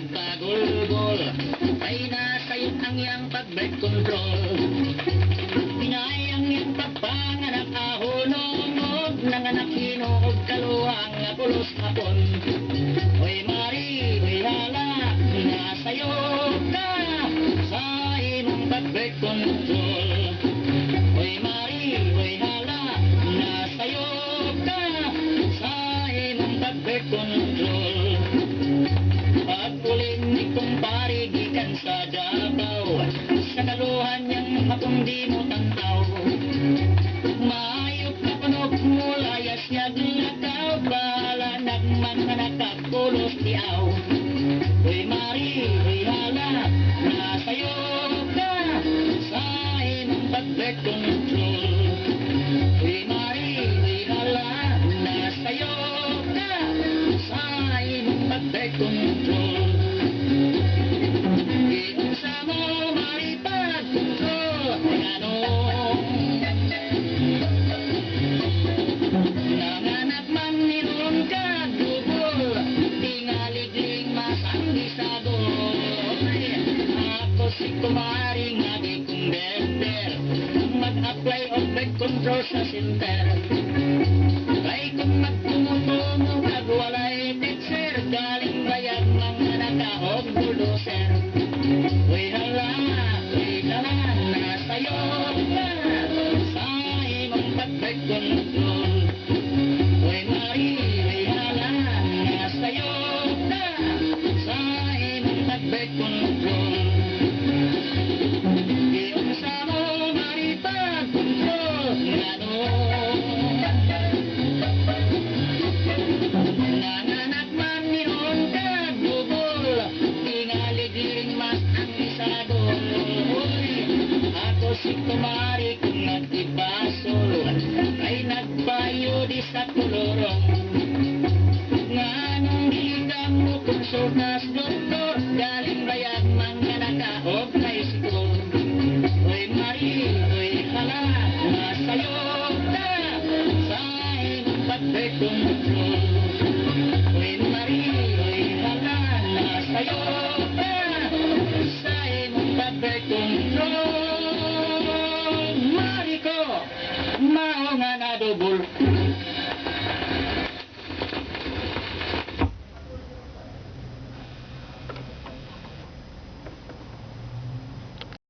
nagpagulgol, ay nasa'yo ang iyang pag-birth control. Pinayang iyang pagpanganak ahulong, nanganak hinuog kaluwang pulos hapon. Oy Mari, oy hala, nasa'yo ka sa imong pag-birth control. Oy Mari, oy hala, nasa'yo ka sa imong pag-birth control. Pag-uling ni kumpare gikan sa Davao, sa kaluhan niyang hapong di mo tantaw. Maayok na panok mo, layas niya glakaw, bahala nagmanganak pulos diaw. Uy Mari, uy hala, nasa'yo ka sa imong pag-birth control. Uy Mari, uy hala, nasa'yo ka sa imong pag-birth control. Iunsa mo Mari pag-control, ano? Nanganak man niron ka dubol, tingaligling masang disadol. Ako si kumari nga di kong berber, mag-apply of birth control sa center. Kay kung magtumutumo kag walay teacher, galing bayag mga nakahog bulldozer. Uy hala, nasa'yo ka sa imong pag-birth control. Uy Mari, uy hala, nasa'yo ka sa imong pag-birth control. Iunsa mo Mari pag-control, ano? Nanganak man niron ka dubol, tingaligling mas ang isadol. Ako si kumari kung nag-ibasol, ay nagbayo di sa kulurong. Nganong giligam mo kung sunas doktor, galing bayag mga nakahog kay school. Uy Mari, uy hala, nasa'yo ka sa imong pag-birth control. Uy Mari, uy hala, nasa'yo